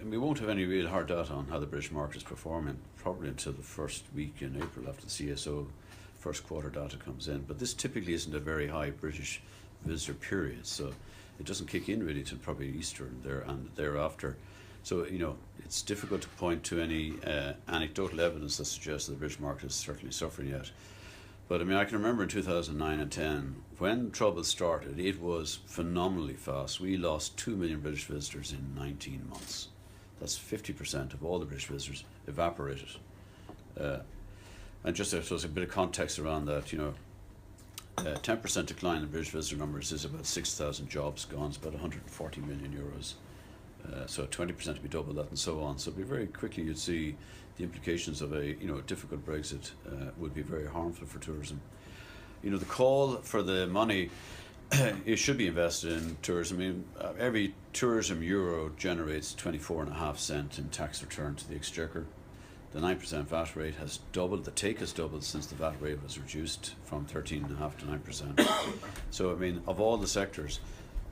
We won't have any real hard data on how the British market is performing probably until the first week in April after the CSO first quarter data comes in. But this typically isn't a very high British visitor period, so it doesn't kick in really till probably Easter and thereafter. So, it's difficult to point to any anecdotal evidence that suggests that the British market is certainly suffering yet. But I can remember in 2009 and 10, when trouble started, it was phenomenally fast. We lost 2 million British visitors in 19 months. That's 50% of all the British visitors evaporated. And just so a bit of context around that, 10% decline in British visitor numbers is about 6,000 jobs gone. It's about 140 million euros. So 20% would be double that, and so on. So very quickly you'd see the implications of a difficult Brexit would be very harmful for tourism. The call for the money, it should be invested in tourism. Every tourism euro generates 24.5 in tax return to the exchequer. The 9% VAT rate has doubled. The take has doubled since the VAT rate was reduced from 13.5 to 9%. So of all the sectors,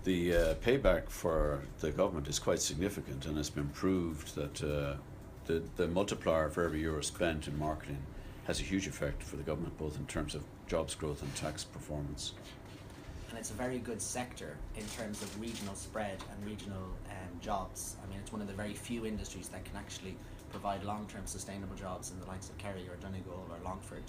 the payback for the government is quite significant, and it's been proved that the multiplier for every euro spent in marketing has a huge effect for the government, both in terms of jobs growth and tax performance. And it's a very good sector in terms of regional spread and regional jobs. It's one of the very few industries that can actually provide long-term sustainable jobs in the likes of Kerry or Donegal or Longford.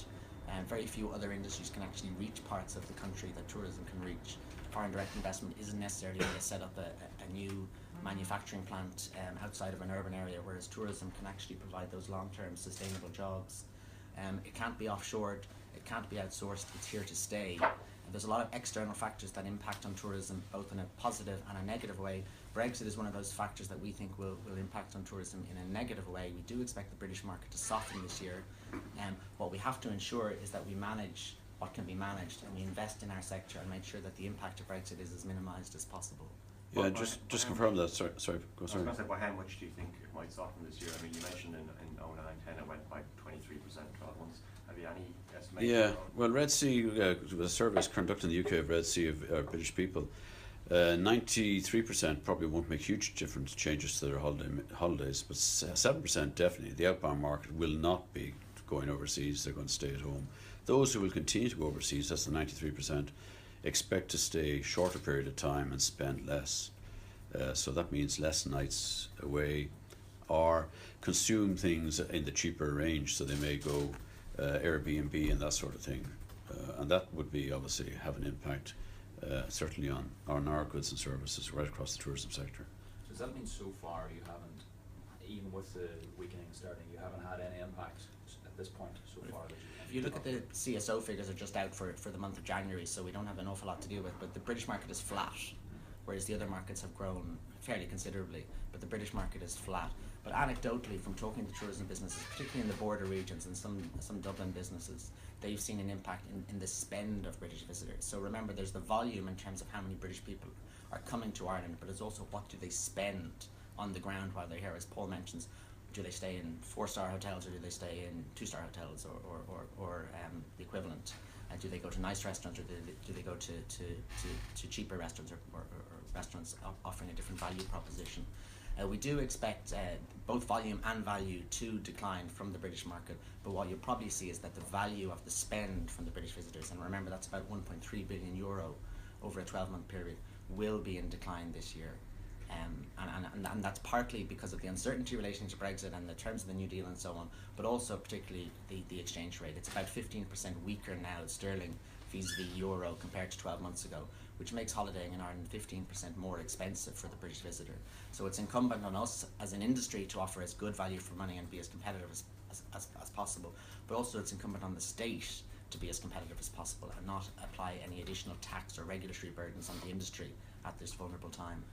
Very few other industries can actually reach parts of the country that tourism can reach. Foreign direct investment isn't necessarily going to set up a new manufacturing plant outside of an urban area, whereas tourism can actually provide those long-term sustainable jobs. It can't be offshored, it can't be outsourced, it's here to stay. And there's a lot of external factors that impact on tourism, both in a positive and a negative way. Brexit is one of those factors that we think will impact on tourism in a negative way. We do expect the British market to soften this year. What we have to ensure is that we manage what can be managed, and we invest in our sector and make sure that the impact of Brexit is as minimised as possible. Yeah, just confirm that. Sorry, go. Sorry. I was going to say, by how much do you think it might soften this year? You mentioned in 2009-10 it went by 23% 12 months. Have you any estimation? Yeah, well, Red Sea, a survey conducted in the UK of Red Sea of British people. 93% probably won't make huge different changes to their holidays, but 7% definitely. The outbound market will not be going overseas, they're going to stay at home. Those who will continue to go overseas, that's the 93%, expect to stay a shorter period of time and spend less. So that means less nights away, or consume things in the cheaper range, so they may go Airbnb and that sort of thing. And that would be obviously have an impact certainly on our goods and services right across the tourism sector. So does that mean so far you haven't, even with the weakening starting, you haven't had any impact at this point so far? If you look at the CSO figures are just out for the month of January, so we don't have an awful lot to deal with, but the British market is flat, whereas the other markets have grown fairly considerably, but the British market is flat. But anecdotally, from talking to tourism businesses, particularly in the border regions and some Dublin businesses, they've seen an impact in the spend of British visitors. So remember, there's the volume in terms of how many British people are coming to Ireland, but it's also what do they spend on the ground while they're here. As Paul mentions, do they stay in 4-star hotels or do they stay in 2-star hotels or the equivalent? Do they go to nice restaurants or do they go to cheaper restaurants or restaurants offering a different value proposition? We do expect both volume and value to decline from the British market, but what you'll probably see is that the value of the spend from the British visitors, and remember that's about 1.3 billion euro over a 12-month period, will be in decline this year. And that's partly because of the uncertainty relating to Brexit and the terms of the New Deal and so on, but also particularly the exchange rate. It's about 15% weaker now, sterling vis-a-vis euro compared to 12 months ago, which makes holidaying in Ireland 15% more expensive for the British visitor. So it's incumbent on us as an industry to offer as good value for money and be as competitive as possible, but also it's incumbent on the state to be as competitive as possible and not apply any additional tax or regulatory burdens on the industry at this vulnerable time.